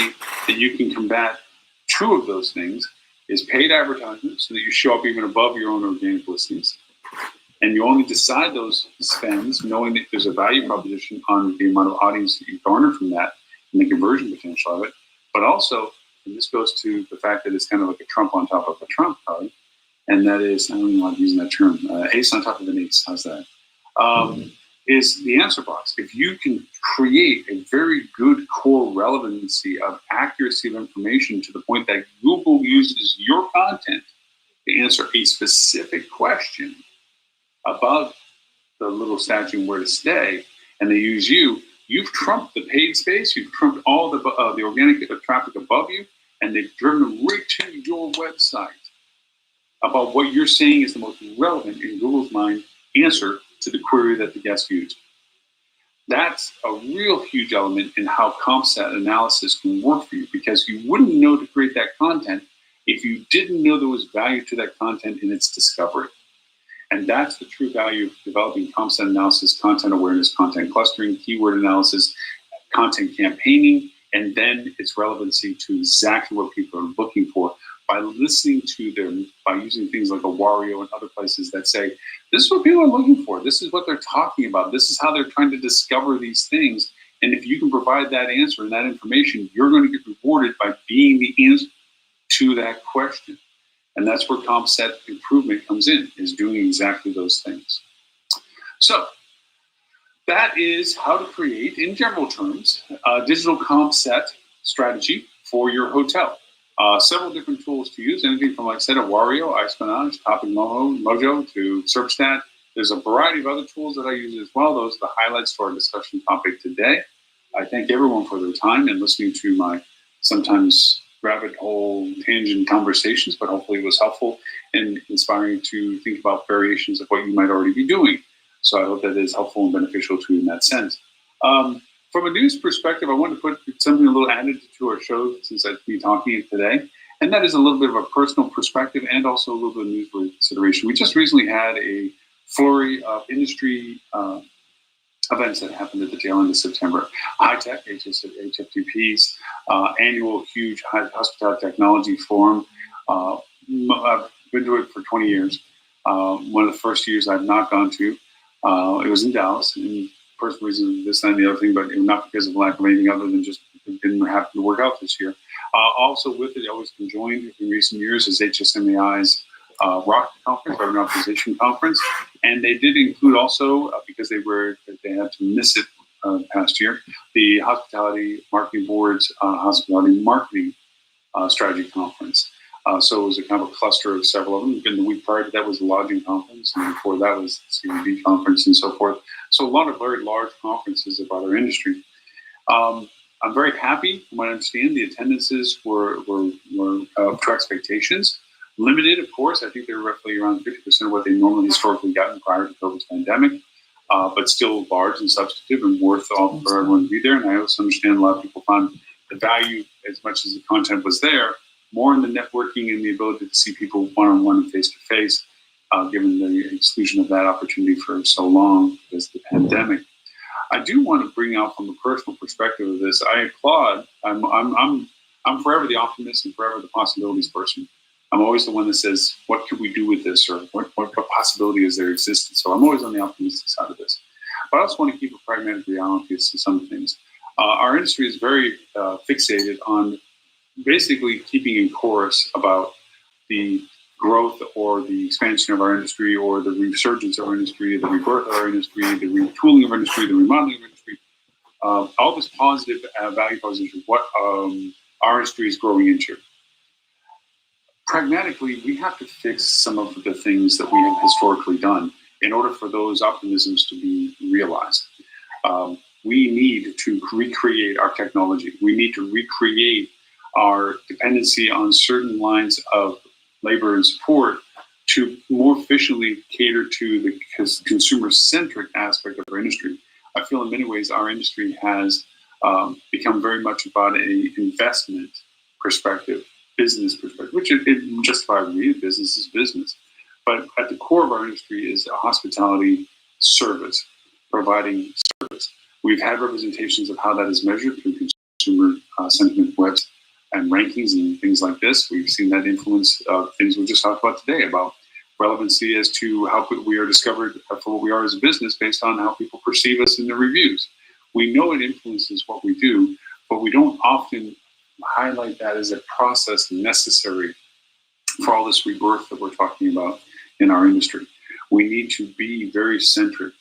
that you can combat two of those things is paid advertising so that you show up even above your own organic listings. And you only decide those spends knowing that there's a value proposition on the amount of audience that you garner from that and the conversion potential of it. But also, and this goes to the fact that it's kind of like a trump on top of a trump card, and that is, I don't even like using that term, ace on top of an ace, how's that? Is the answer box. If you can create a very good core relevancy of accuracy of information to the point that Google uses your content to answer a specific question about the little statue and where to stay, and they use you, you've trumped the paid space, you've trumped all the organic traffic above you, and they've driven them right to your website about what you're saying is the most relevant in Google's mind answer to the query that the guest used. That's a real huge element in how Compset analysis can work for you, because you wouldn't know to create that content if you didn't know there was value to that content in its discovery. And that's the true value of developing Compset analysis, content awareness, content clustering, keyword analysis, content campaigning, and then its relevancy to exactly what people are looking for by listening to them, by using things like a Wario and other places that say, this is what people are looking for. This is what they're talking about. This is how they're trying to discover these things. And if you can provide that answer and that information, you're going to get rewarded by being the answer to that question. And that's where Compset improvement comes in, is doing exactly those things. So that is how to create, in general terms, a digital Compset strategy for your hotel. Several different tools to use, anything from, like I said, a Wario, iSpionage, Topic Mojo to SearchStat. There's a variety of other tools that I use as well. Those are the highlights to our discussion topic today. I thank everyone for their time and listening to my sometimes rabbit hole tangent conversations, but hopefully it was helpful and inspiring to think about variations of what you might already be doing. So I hope that is helpful and beneficial to you in that sense. From a news perspective, I want to put something a little added to our show since I've been talking today, and that is a little bit of a personal perspective and also a little bit of news consideration. We just recently had a flurry of industry events that happened at the tail end of September. High Tech, HFTP's annual huge hospitality technology forum. I've been to it for 20 years. One of the first years I've not gone to. It was in Dallas, and personal reasons, this and the other thing, but not because of lack of anything other than just it didn't happen to work out this year. Also with it, always been joined in recent years is HSMAI's ROC conference, Revenue Optimization Conference, and they did include also because they had to miss it past year, the Hospitality Marketing Board's Hospitality Marketing Strategy Conference. So it was a kind of a cluster of several of them. And the week prior to that was the Lodging Conference, and before that was the CVB Conference and so forth. So a lot of very large conferences about our industry. I'm very happy. From what I understand, the attendances were up to expectations. Limited, of course. I think they were roughly around 50% of what they normally historically gotten prior to the COVID pandemic, but still large and substantive and worth all for everyone to be there. And I also understand a lot of people found the value, as much as the content was there, more in the networking and the ability to see people one-on-one and face-to-face, given the exclusion of that opportunity for so long because of the pandemic. I do want to bring out from a personal perspective of this. I applaud. I'm forever the optimist and forever the possibilities person. I'm always the one that says, what could we do with this, or what possibility is there existed? So I'm always on the optimistic side of this. But I also want to keep a pragmatic reality to some things. Our industry is very fixated on basically keeping in chorus about the growth or the expansion of our industry or the resurgence of our industry, the rebirth of our industry, the retooling of our industry, the remodeling of our industry, all this positive value proposition, what our industry is growing into. Pragmatically, we have to fix some of the things that we have historically done in order for those optimisms to be realized. We need to recreate our technology. We need to recreate our dependency on certain lines of labor and support to more efficiently cater to the consumer-centric aspect of our industry. I feel in many ways our industry has become very much about an investment perspective, business perspective, which it justifiably is. Business is business. But at the core of our industry is a hospitality service, providing service. We've had representations of how that is measured through consumer sentiment webs and rankings and things like this. We've seen that influence things we just talked about today about relevancy as to how we are discovered for what we are as a business based on how people perceive us in the reviews. We know it influences what we do, but we don't often highlight that as a process necessary for all this rebirth that we're talking about in our industry. We need to be very centric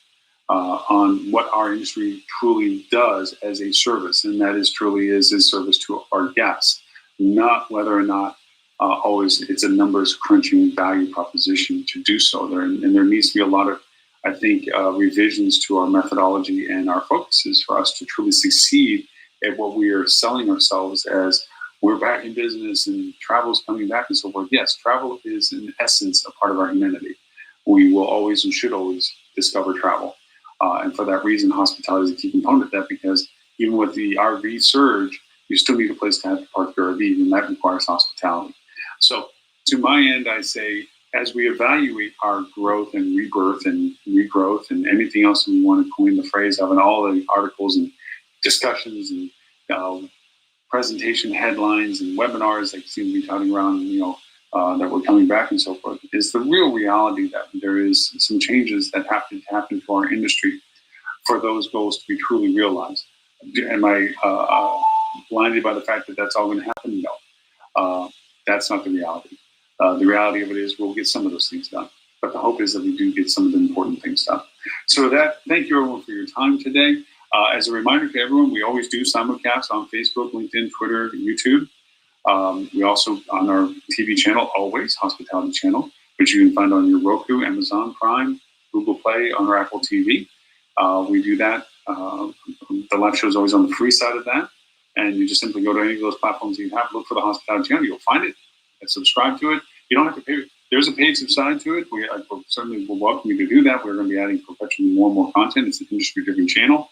on what our industry truly does as a service, and that is truly is a service to our guests, not whether or not always it's a numbers crunching value proposition to do so. There needs to be a lot of, I think, revisions to our methodology and our focuses for us to truly succeed at what we are selling ourselves as. We're back in business and travel is coming back and so forth. Yes, travel is in essence a part of our humanity. We will always and should always discover travel. And for that reason, hospitality is a key component of that, because even with the RV surge, you still need a place to have to park your RV, and that requires hospitality. So to my end, I say, as we evaluate our growth and rebirth and regrowth and anything else we want to coin the phrase of, and all the articles and discussions and presentation headlines and webinars that seem to be touting around, that we're coming back and so forth, is the real reality that there is some changes that have to happen to our industry for those goals to be truly realized. Am I blinded by the fact that that's all going to happen? No, that's not the reality. The reality of it is we'll get some of those things done, but the hope is that we do get some of the important things done. So with that, thank you everyone for your time today. As a reminder to everyone, we always do simulcasts on Facebook, LinkedIn, Twitter, YouTube. We also, on our TV channel, always, Hospitality Channel, which you can find on your Roku, Amazon Prime, Google Play, on our Apple TV. We do that. The live show is always on the free side of that. And you just simply go to any of those platforms you have, look for the Hospitality Channel, you'll find it, and subscribe to it. You don't have to pay. There's a paid side to it. We certainly will welcome you to do that. We're going to be adding perpetually more and more content. It's an industry-driven channel.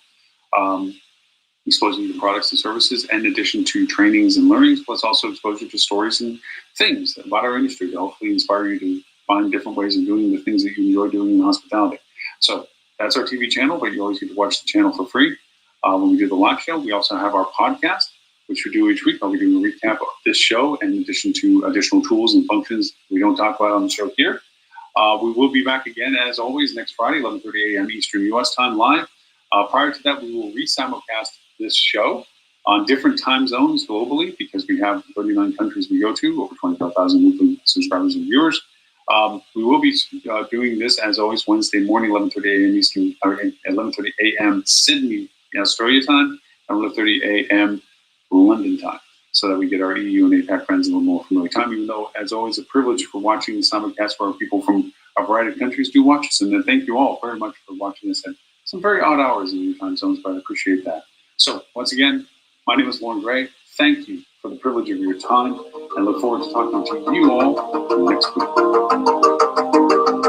Exposing you to products and services, in addition to trainings and learnings, plus also exposure to stories and things about our industry to hopefully inspire you to find different ways of doing the things that you enjoy doing in hospitality. So That's our TV channel, but you always get to watch the channel for free. When we do the live show, we also have our podcast, which we do each week. I'll be doing a recap of this show in addition to additional tools and functions we don't talk about on the show here. We will be back again, as always, next Friday, 11:30 a.m. Eastern U.S. time live. Prior to that, we will re-simulcast this show on different time zones globally because we have 39 countries we go to, over 25,000 weekly subscribers and viewers. We will be doing this, as always, Wednesday morning, 11:30 a.m. Eastern, or 11:30 a.m. Sydney, Australia time, and 11:30 a.m. London time, so that we get our EU and APAC friends a little more familiar time, even though, as always, a privilege for watching the simulcast for our people from a variety of countries do watch us. And then thank you all very much for watching us at some very odd hours in your time zones, but I appreciate that. So once again, my name is Lauren Gray. Thank you for the privilege of your time, and look forward to talking to you all next week.